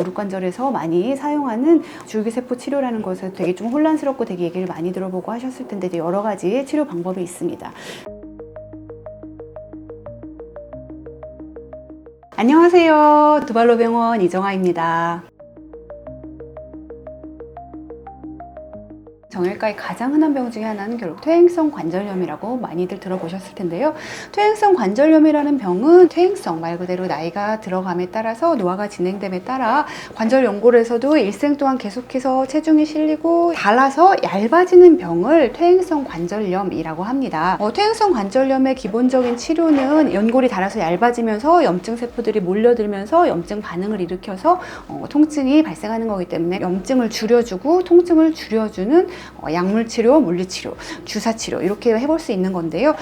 무릎 관절에서 많이 사용하는 줄기세포 치료라는 것을 되게 좀 혼란스럽고 되게 얘기를 많이 들어보고 하셨을 텐데 여러 가지 치료 방법이 있습니다. 안녕하세요. 두발로병원 이정아입니다. 정형외과의 가장 흔한 병 중에 하나는 결국 퇴행성 관절염이라고 많이들 들어보셨을 텐데요. 퇴행성 관절염이라는 병은 퇴행성 말 그대로 나이가 들어감에 따라서 노화가 진행됨에 따라 관절 연골에서도 일생 동안 계속해서 체중이 실리고 닳아서 얇아지는 병을 퇴행성 관절염이라고 합니다. 퇴행성 관절염의 기본적인 치료는 연골이 닳아서 얇아지면서 염증 세포들이 몰려들면서 염증 반응을 일으켜서 통증이 발생하는 거기 때문에 염증을 줄여주고 통증을 줄여주는 약물치료, 물리치료, 주사치료 이렇게 해볼 수 있는 건데요.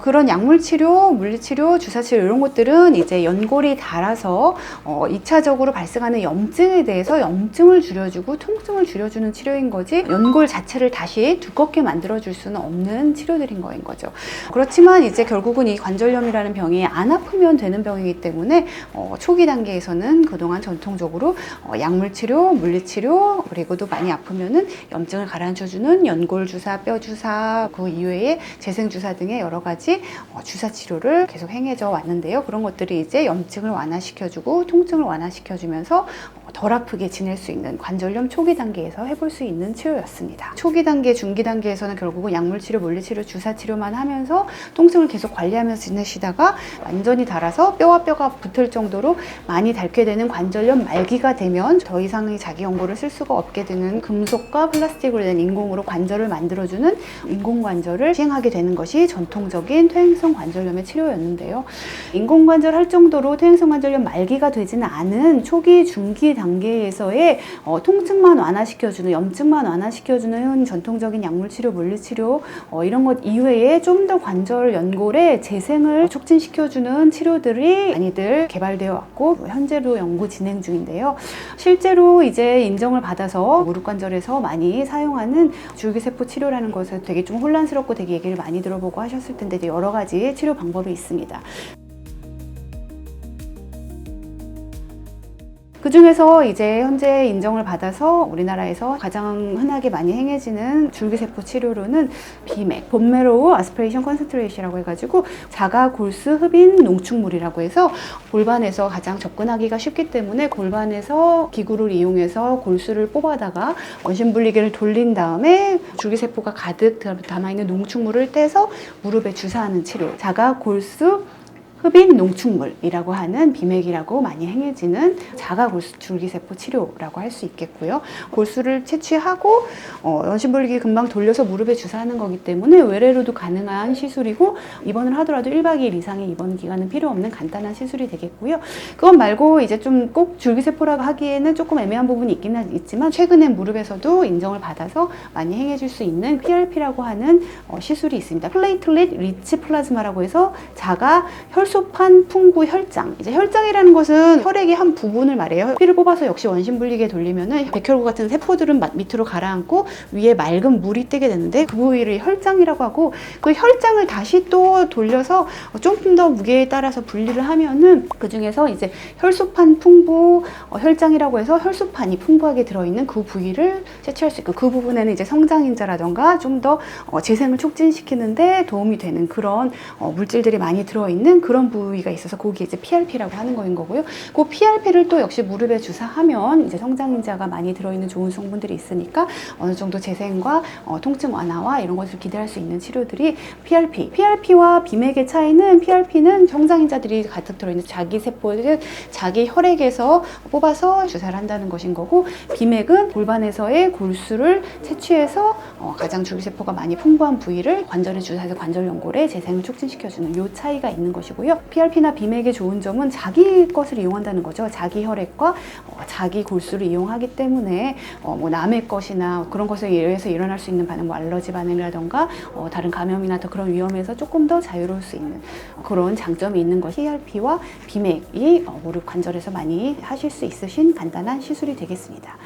그런 약물치료, 물리치료, 주사치료 이런 것들은 이제 연골이 닳아서 2차적으로 발생하는 염증에 대해서 염증을 줄여주고 통증을 줄여주는 치료인 거지 연골 자체를 다시 두껍게 만들어줄 수는 없는 치료들인 거인 거죠. 그렇지만 이제 결국은 이 관절염이라는 병이 안 아프면 되는 병이기 때문에 초기 단계에서는 그동안 전통적으로 약물치료, 물리치료 그리고 또 많이 아프면은 염증을 가라앉혀주는 연골 주사, 뼈 주사, 그 이외에 재생 주사 등의 여러 가지 주사 치료를 계속 행해져 왔는데요. 그런 것들이 이제 염증을 완화시켜주고 통증을 완화시켜주면서 덜 아프게 지낼 수 있는 관절염 초기 단계에서 해볼 수 있는 치료였습니다. 초기 단계, 중기 단계에서는 결국은 약물치료, 물리치료, 주사치료만 하면서 통증을 계속 관리하면서 지내시다가 완전히 닳아서 뼈와 뼈가 붙을 정도로 많이 닳게 되는 관절염 말기가 되면 더 이상의 자기 연골을 쓸 수가 없게 되는 금속과 플라스틱으로 된 인공으로 관절을 만들어주는 인공관절을 시행하게 되는 것이 전통적인 퇴행성 관절염의 치료였는데요. 인공관절 할 정도로 퇴행성 관절염 말기가 되지는 않은 초기, 중기 단계에서의 통증만 완화시켜주는, 염증만 완화시켜주는 전통적인 약물치료, 물리치료 이런 것 이외에 좀 더 관절 연골의 재생을 촉진시켜주는 치료들이 많이들 개발되어 왔고 현재도 연구 진행 중인데요. 실제로 이제 인정을 받아서 무릎 관절에서 많이 사용하는 줄기세포 치료라는 것을 되게 좀 혼란스럽고 되게 얘기를 많이 들어보고 하셨을 텐데 여러 가지 치료 방법이 있습니다. 그 중에서 이제 현재 인정을 받아서 우리나라에서 가장 흔하게 많이 행해지는 줄기세포 치료로는 비맥, 본메로우 아스피레이션 컨센트레이션이라고 해가지고 자가 골수 흡인 농축물이라고 해서 골반에서 가장 접근하기가 쉽기 때문에 골반에서 기구를 이용해서 골수를 뽑아다가 원심분리기를 돌린 다음에 줄기세포가 가득 담아있는 농축물을 떼서 무릎에 주사하는 치료, 자가 골수 흡인 농축물이라고 하는 비맥이라고 많이 행해지는 자가 골수 줄기세포 치료라고 할 수 있겠고요. 골수를 채취하고 원심분리기 금방 돌려서 무릎에 주사하는 거기 때문에 외래로도 가능한 시술이고 입원을 하더라도 1박 2일 이상의 입원 기간은 필요 없는 간단한 시술이 되겠고요. 그것 말고 이제 좀 꼭 줄기세포라고 하기에는 조금 애매한 부분이 있기는 있지만 최근에 무릎에서도 인정을 받아서 많이 행해줄 수 있는 PRP라고 하는 시술이 있습니다. 플레이틀릿 리치 플라즈마라고 해서 자가 혈소판 풍부 혈장. 이제 혈장이라는 것은 혈액의 한 부분을 말해요. 피를 뽑아서 역시 원심분리기에 돌리면은 백혈구 같은 세포들은 밑으로 가라앉고 위에 맑은 물이 뜨게 되는데 그 부위를 혈장이라고 하고 그 혈장을 다시 또 돌려서 조금 더 무게에 따라서 분리를 하면은 그 중에서 이제 혈소판 풍부 혈장이라고 해서 혈소판이 풍부하게 들어있는 그 부위를 채취할 수 있고 그 부분에는 이제 성장인자라던가 좀 더 재생을 촉진시키는데 도움이 되는 그런 물질들이 많이 들어있는 그런 부위가 있어서 거기에 이제 PRP라고 하는 거인 거고요. 그 PRP를 또 역시 무릎에 주사하면 이제 성장인자가 많이 들어있는 좋은 성분들이 있으니까 어느 정도 재생과 통증 완화와 이런 것을 기대할 수 있는 치료들이 PRP. PRP와 비맥의 차이는 PRP는 성장인자들이 가득 들어있는 자기 세포를 자기 혈액에서 뽑아서 주사를 한다는 것인 거고 비맥은 골반에서의 골수를 채취해서 가장 줄기세포가 많이 풍부한 부위를 관절에 주사해서 관절 연골의 재생을 촉진시켜주는 이 차이가 있는 것이고요. PRP나 비맥의 좋은 점은 자기 것을 이용한다는 거죠. 자기 혈액과 자기 골수를 이용하기 때문에 뭐 남의 것이나 그런 것에 의해서 일어날 수 있는 반응, 뭐 알러지 반응이라던가 다른 감염이나 더 그런 위험에서 조금 더 자유로울 수 있는 그런 장점이 있는 것이 PRP와 비맥이 무릎 관절에서 많이 하실 수 있으신 간단한 시술이 되겠습니다.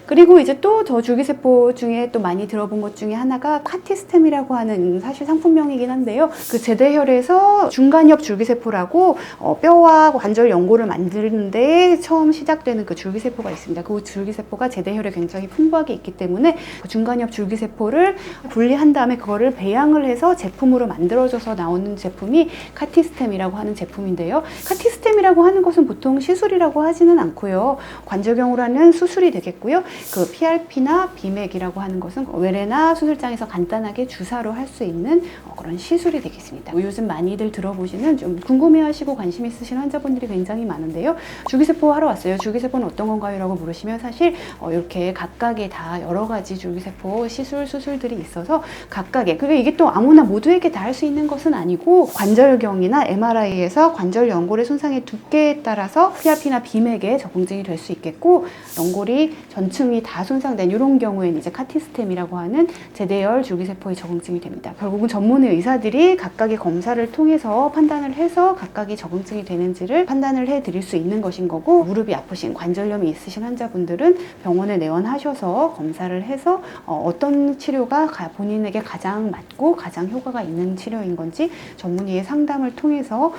그리고 이제 또 더 줄기세포 중에 또 많이 들어본 것 중에 하나가 카티스템이라고 하는 사실 상품명이긴 한데요. 그 제대혈에서 중간엽 줄기세포 줄기세포라고 뼈와 관절 연골을 만드는데 처음 시작되는 그 줄기세포가 있습니다. 그 줄기세포가 제대혈에 굉장히 풍부하게 있기 때문에 그 중간엽 줄기세포를 분리한 다음에 그거를 배양을 해서 제품으로 만들어져서 나오는 제품이 카티스템이라고 하는 제품인데요. 카티스템이라고 하는 것은 보통 시술이라고 하지는 않고요. 관절경으로는 수술이 되겠고요. 그 PRP나 비맥이라고 하는 것은 외래나 수술장에서 간단하게 주사로 할 수 있는 그런 시술이 되겠습니다. 요즘 많이들 들어보시는 좀 궁금해하시고 관심 있으신 환자분들이 굉장히 많은데요. 줄기세포 하러 왔어요. 줄기세포는 어떤 건가요? 라고 물으시면 사실 이렇게 각각의 다 여러 가지 줄기세포 수술들이 있어서 각각의, 그리고 이게 또 아무나 모두에게 다 할 수 있는 것은 아니고 관절경이나 MRI에서 관절 연골의 손상의 두께에 따라서 PRP나 비맥에 적응증이 될 수 있겠고, 연골이 전층이 다 손상된 이런 경우에는 이제 카티스템이라고 하는 제대열 줄기세포의 적응증이 됩니다. 결국은 전문의 의사들이 각각의 검사를 통해서 판단을 해서 각각이 적응증이 되는지를 판단을 해드릴 수 있는 것인 거고, 무릎이 아프신 관절염이 있으신 환자분들은 병원에 내원하셔서 검사를 해서 어떤 치료가 본인에게 가장 맞고 가장 효과가 있는 치료인 건지 전문의의 상담을 통해서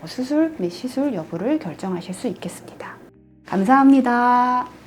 수술 및 시술 여부를 결정하실 수 있겠습니다. 감사합니다.